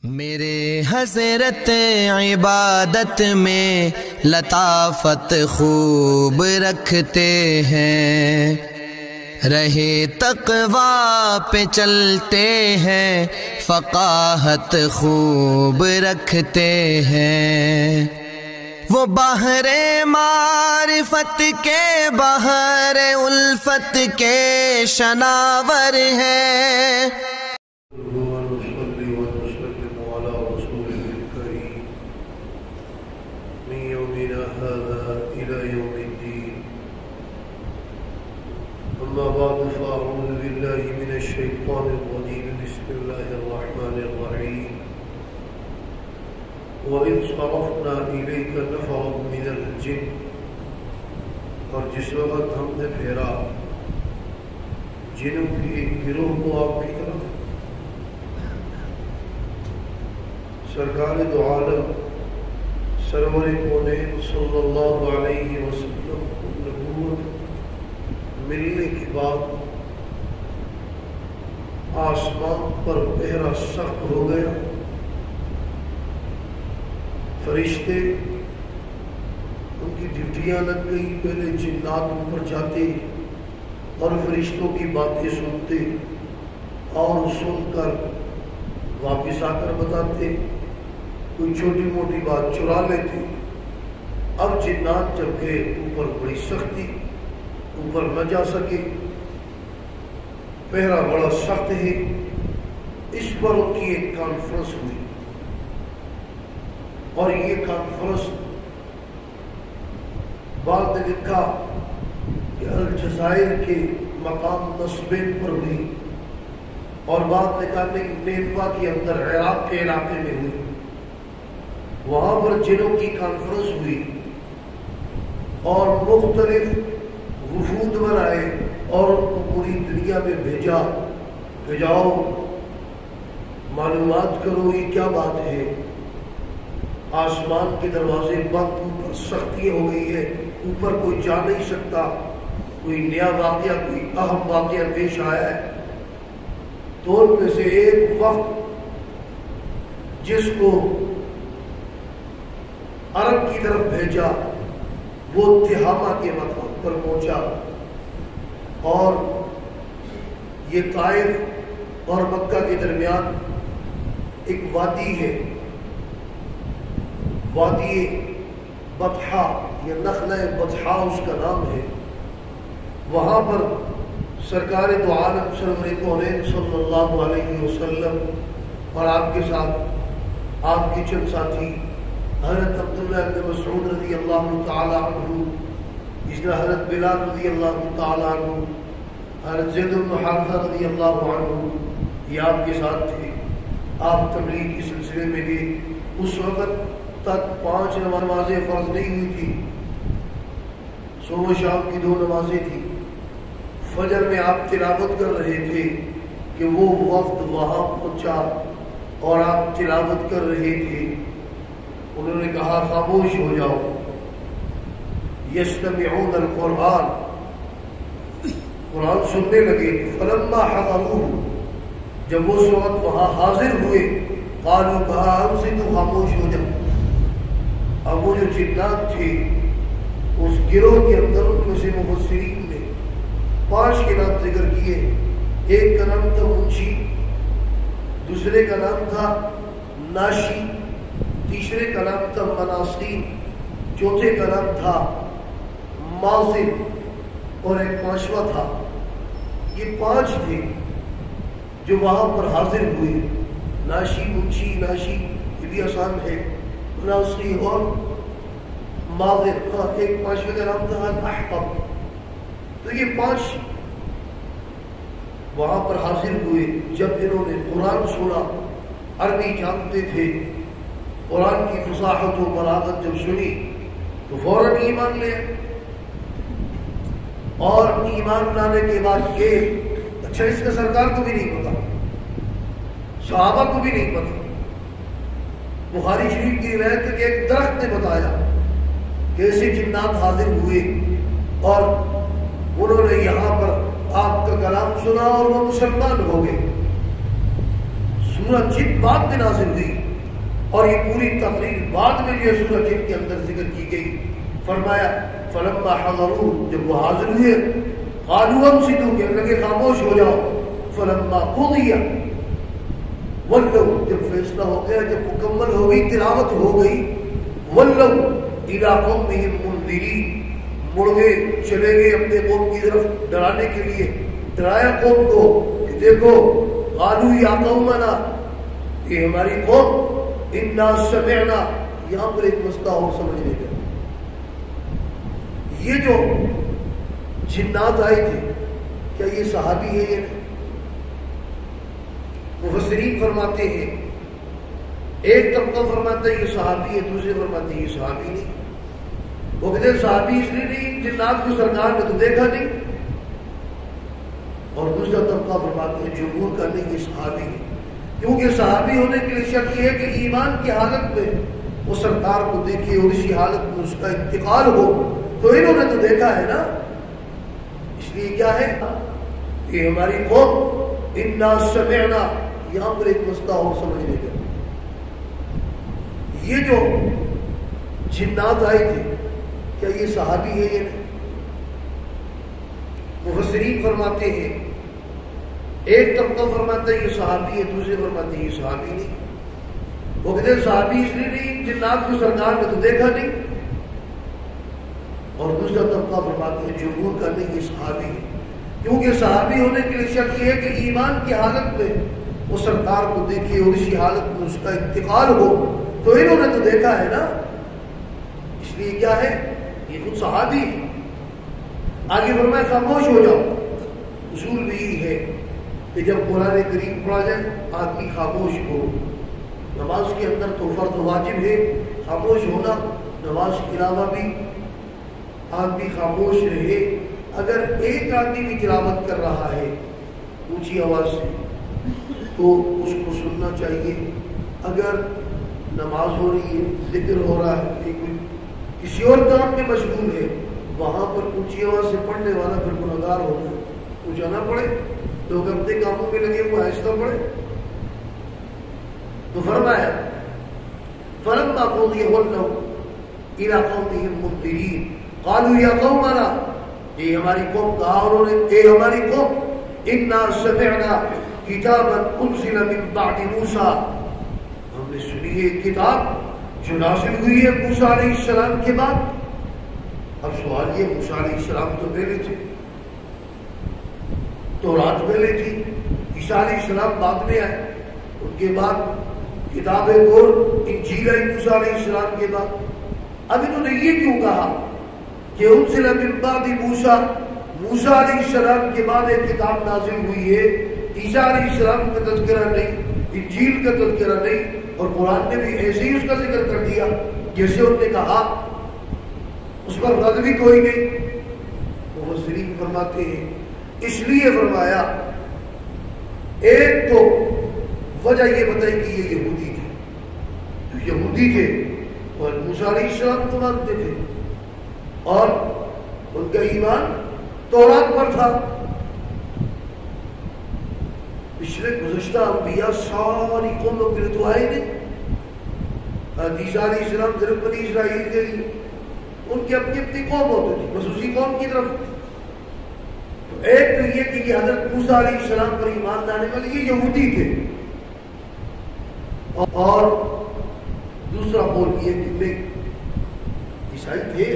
میرے حضرت عبادت میں لطافت خوب رکھتے ہیں، رہے تقویٰ پہ چلتے ہیں، فقاہت خوب رکھتے ہیں۔ وہ بحر معرفت کے بحر الفت کے شناور ہیں۔ أما بعد فأعوذ بالله من الشيطان الرجيم بسم الله الرحمن الرحيم وإذ صرفنا إليك نفرا من الجن، اور جس وقت ہم نے پھیرا جنوں کی ایک گروہ کو آپ کی طرف، سرکار دو عالم سرور کونین صلی اللہ علیہ وسلم کو نبوت ملنے کے بعد آسمان پر پہرا سخت ہو گیا۔ فرشتے ان کی ڈیوٹیاں لگ گئی، پہلے جنات اوپر جاتے اور فرشتوں کی باتیں سنتے اور سن کر واپس آ کر بتاتے، کوئی چھوٹی موٹی بات چرا لیتے۔ اب جنات جب گئے اوپر بڑی سختی، اوپر نہ جا سکے، پہرا بڑا سخت ہے۔ اس پر ان کی ایک کانفرنس ہوئی، اور یہ کانفرنس بعد نے لکھا کہ الجزائر کے مقام نصبین پر ہوئی، اور بعد نے کہا کہ نیٹوا کے اندر عراق کے علاقے میں ہوئی۔ وہاں پر جنوں کی کانفرنس ہوئی اور مختلف وفود بنائے اور ان کو پوری دنیا میں بھیجا کہ جاؤ معلومات کرو یہ کیا بات ہے۔ آسمان کے دروازے بند، اوپر سختی ہو گئی ہے، اوپر کوئی جا نہیں سکتا، کوئی نیا واقعہ، کوئی اہم واقعہ پیش آیا ہے۔ تو ان میں سے ایک وقت جس کو عرب کی طرف بھیجا وہ تہامہ کے مقام پر پہنچا، اور یہ طائف اور مکہ کے درمیان ایک وادی ہے، وادی بطحا یا نخلہ بطحا اس کا نام ہے۔ وہاں پر سرکار دو عالم سرور کونین صلی اللہ علیہ وسلم اور آپ کے ساتھ آپ کے چند ساتھی حضرت عبداللہ بن مسعود رضی اللہ تعالی عنہ، اس طرح حضرت بلال رضی اللہ تعالی عنہ، حضرت زید بن حارثہ رضی اللہ عنہ، یہ آپ کے ساتھ تھے۔ آپ تبلیغ کے سلسلے میں گئے۔ اس وقت تک 5 نمازیں فرض نہیں ہوئی تھی، صبح و شام کی 2 نمازیں تھیں۔ فجر میں آپ تلاوت کر رہے تھے کہ وہ وفد وہاں پہنچا اور آپ تلاوت کر رہے تھے۔ انہوں نے کہا خاموش ہو جاؤ، یستمعون القرآن، قرآن سننے لگے۔ فلما حضروه، جب وہ اس وقت وہاں حاضر ہوئے، قالوا، کہا ہم سے تو خاموش ہو جاؤ۔ اب وہ جو جنات تھے اس گروہ کے اندر ان میں سے مفسرین نے 5 کے نام ذکر کیے۔ ایک کا نام تھا منشی، دوسرے کا نام تھا ناشی، تیسرے کا نام تھا مناصین، چوتھے کا نام تھا ماضر، اور ایک 5واں تھا۔ یہ 5 تھے جو وہاں پر حاضر ہوئے۔ ناشی، منشی، ناشی یہ بھی آسان ہے، مناصی اور ماضر۔ ایک 5ویں کا نام تھا الاحقب۔ تو یہ 5 وہاں پر حاضر ہوئے۔ جب انہوں نے قرآن سنا، عربی جانتے تھے، قرآن کی فصاحت و بلاغت جب سنی تو فوراً ایمان لے، اور ایمان لانے کے بعد یہ اچھا اس کا سرکار کو بھی نہیں پتا، صحابہ کو بھی نہیں پتا۔ بخاری شریف کی روایت ہے کہ ایک درخت نے بتایا کہ ایسے جنات حاضر ہوئے اور انہوں نے یہاں پر آپ کا کلام سنا اور وہ مسلمان ہو گئے۔ سورہ جن بعد میں نازل ہوئی اور یہ پوری تقریر بعد میں جو سورہ جن کے اندر ذکر کی گئی. فرمایا فلما حضروا، جب وہ حاضر ہوئے، قالوا انصتوا، کہنے لگے خاموش ہو جاؤ. فلما قضی ولوا، جب فیصلہ ہو گیا، جب مکمل ہو گئی، تلاوت ہو گئی، ولوا الی قومہم منذرین، مڑ گئے، چلے گئے اپنے قوم کی طرف ڈرانے کے لیے. ڈرایا قوم کو کہ دیکھو، قالوا یا قومنا، یہ ہماری قوم، انا سمعنا. یہاں پر ایک مسئلہ اور سمجھنے کا، یہ جو جنات آئے تھے کیا یہ صحابی ہے یا نہیں؟ مفسرین فرماتے ہیں، ایک طبقہ فرماتا ہے یہ صحابی ہے، دوسرے فرماتے ہیں یہ صحابی نہیں. وہ کہتے ہیں صحابی اس لیے نہیں، جنات کو سرکار نے تو دیکھا نہیں. اور دوسرا طبقہ فرماتے ہیں جمہور کا نہیں، یہ صحابی ہے، کیونکہ صحابی ہونے کے لیے شرط یہ ہے کہ ایمان کی حالت میں وہ سرکار کو دیکھے اور اسی حالت میں اس کا انتقال ہو. تو انہوں نے تو دیکھا ہے نا، اس لیے کیا ہے کہ ہماری قوم انا سمعنا. یہاں پر ایک مسئلہ اور سمجھنے کا، یہ جو جنات آئے تھے کیا یہ صحابی ہے یا نہیں؟ مفسرین فرماتے ہیں، ایک طبقہ فرماتا ہے یہ صحابی ہے، دوسرے فرماتے ہیں یہ صحابی نہیں. وہ کہتے ہیں صحابی اس لیے نہیں، جنات کو سرکار نے تو دیکھا نہیں. اور دوسرا طبقہ فرماتے ہیں جمہور کا نہیں، یہ صحابی ہے، کیونکہ صحابی ہونے کے لیے شرط یہ ہے کہ ایمان کی حالت میں وہ سرکار کو دیکھے اور اسی حالت میں اس کا انتقال ہو. تو انہوں نے تو دیکھا ہے نا، اس لیے کیا ہے یہ خود صحابی ہے. آگے فرمایا خاموش ہو جاؤ. اصول بھی یہی ہے کہ جب قرآن کریم پڑھا جائے آدمی خاموش ہو. نماز کے اندر تو فرض واجب ہے خاموش ہونا، نماز کے علاوہ بھی آدمی خاموش رہے. اگر ایک آدمی بھی تلاوت کر رہا ہے اونچی آواز سے تو اس کو سننا چاہیے. اگر نماز ہو رہی ہے، ذکر ہو رہا ہے، کسی اور کام میں مشغول ہے، وہاں پر اونچی آواز سے پڑھنے والا پھر گنہگار ہوتا ہے. اونچا نہ پڑھے، لوگ اپنے کاموں میں لگے وہ آہستہ پڑھے. تو فرمایا فلما قضی ولوا الی قومہم منذرین قالوا یا قومنا، یہ ہماری قوم کہا انہوں نے، اے ہماری قوم، انا سمعنا کتابا انزل من بعد موسیٰ، ہم نے سنی ہے کتاب جو نازل ہوئی ہے موسیٰ علیہ السلام کے بعد. اب سوال یہ، موسیٰ علیہ السلام تو پہلے تھے، تورات پہلے تھی، عیسیٰ علیہ السلام بعد میں آئے، ان کے بعد کتاب اور انجیل آئی موسیٰ علیہ السلام کے بعد. اب انہوں نے یہ کیوں کہا کہ انزل من بعد موسیٰ، موسیٰ علیہ السلام کے بعد ایک کتاب نازل ہوئی ہے، عیسیٰ علیہ السلام کا تذکرہ نہیں، انجیل کا تذکرہ نہیں، اور قرآن نے بھی ایسے ہی اس کا ذکر کر دیا جیسے انہوں نے کہا، اس پر رد بھی کوئی نہیں. مفسرین فرماتے ہیں اس لیے فرمایا، ایک تو وجہ یہ بتائی کہ یہ یہودی تھے، جو یہودی تھے اور موسیٰ علیہ السلام کو مانتے تھے اور ان کا ایمان تورات پر تھا. پچھلے گزشتہ انبیاء ساری قوموں کے لیے تو آئے نہیں. عیسیٰ علیہ السلام صرف بنی اسرائیل کے لیے، ان کی اپنی اپنی قوم ہوتی تھی، بس اسی قوم کی طرف. تو ایک تو یہ کہ یہ حضرت موسیٰ علیہ السلام پر ایمان لانے والے یہ یہودی تھے، اور دوسرا قول یہ کہ عیسائی تھے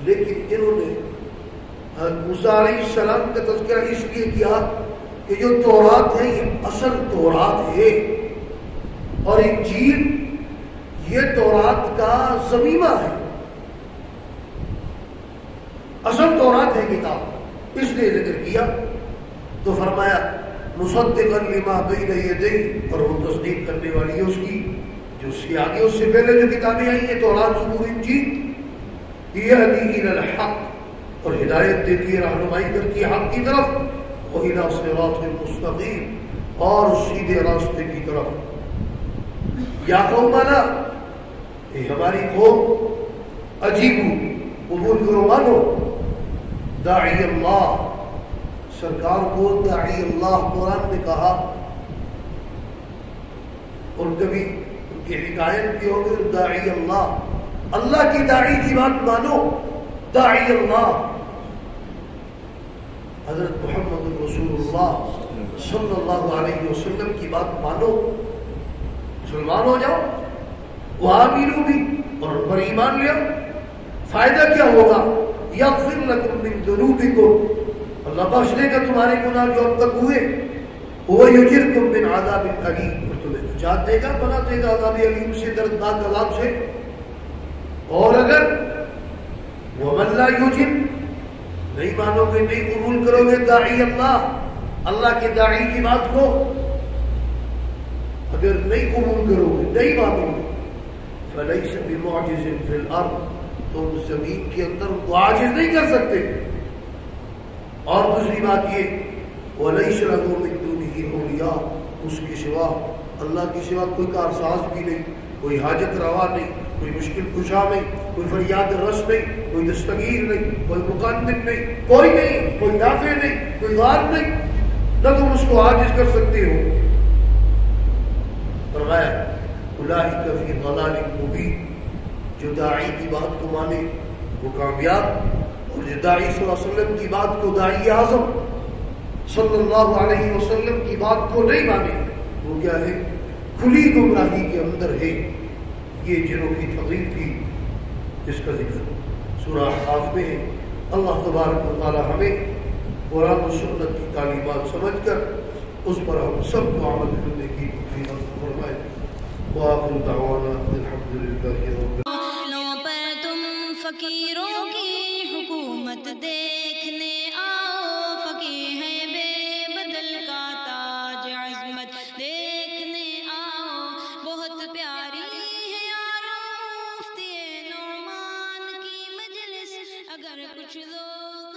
لیکن انہوں نے موسیٰ علیہ السلام کا تذکرہ اس لیے کیا کہ جو تورات ہے یہ اصل تورات ہے، اور انجیل یہ تورات کا ضمیمہ ہے، اصل تورات ہے کتاب، اس لیے ذکر کیا. تو فرمایا مصدقا لما بین یدیہ، اور وہ تصدیق کرنے والی ہے اس کی جو اس کے آگے اس سے پہلے جو کتابیں آئی ہیں، تورات، زبور، انجیل. یہدی الی الحق، اور ہدایت دیتی ہے، رہنمائی کرتی ہے حق کی طرف، وَإِلَىٰ صِرَاطٍ مُسْتَقِيمٍ، اور سیدھے راستے کی طرف. یا قومنا، اے ہماری قوم، عجیبو، قبول کرو، مانو، داعی اللہ، سرکار کو داعی اللہ قرآن نے کہا. اور کبھی ان کی حکایت بھی ہوگی داعی اللہ، اللہ کی داعی کی بات مانو، داعی اللہ حضرت محمد رسول اللہ صلی اللہ علیہ وسلم کی بات مانو، مسلمان ہو جاؤ، وہاں ملو بھی اور ان پر ایمان لے آؤ۔ فائدہ کیا ہوگا؟ یغفر لکم من ذنوبکم، اللہ بخش دے گا تمہارے گناہ جو اب تک ہوئے، وَيُجِرْكُم مِّنْ عَذَابٍ أَلِيمٍ، اور تمہیں نجات دے گا، بنا دے گا عذاب علیم سے، دردناک عذاب سے۔ اور اگر وَمَن لَّا يُجِبْ، نہیں مانو گے، نہیں قبول کرو گے داعی اللہ کے داعی کی بات کو، اگر نہیں قبول کرو گے، نہیں مانو گے، فَلَيْسَ بِمُعْجِزٍ فِي الْأَرْضِ، تم زمین کے اندر ان کو عاجز نہیں کر سکتے۔ اور دوسری بات یہ وَلَيْسَ لَهُ مِن دُونِهِ أَوْلِيَاءُ، اس کے سوا، اللہ کے سوا کوئی کارساز بھی نہیں، کوئی حاجت روا نہیں، کوئی مشکل کشا نہیں، کوئی فریاد رس نہیں، کوئی دستگیر نہیں، کوئی مقدم نہیں، کوئی نہیں، کوئی نافع نہیں، کوئی غالب نہیں، نہ تم اس کو عاجز کر سکتے ہو۔ فرمایا اولئک فی ضلال مبین، جو داعی کی بات کو مانے وہ کامیاب، اور جو داعی صلی اللہ علیہ وسلم کی بات کو، داعی اعظم صلی اللہ علیہ وسلم کی بات کو نہیں مانے، وہ کیا ہے؟ کھلی گمراہی کے اندر ہے۔ یہ جنوں کی تقریر تھی جس کا ذکر سورہ احقاف میں ہے۔ اللہ تبارک و تعالی ہمیں قرآن و سنت کی تعلیمات سمجھ کر اس پر ہم سب کو عمل کرنے کی توفیق عطا فرمائے۔ وآخر دعوانا الحمدللہ رب فقیروں کی حکومت دیکھنے آؤ، فقیر ہے بے بدل کا تاج عظمت دیکھنے آؤ، بہت پیاری ہے یار مفتی نعمان کی مجلس، اگر کچھ لوگ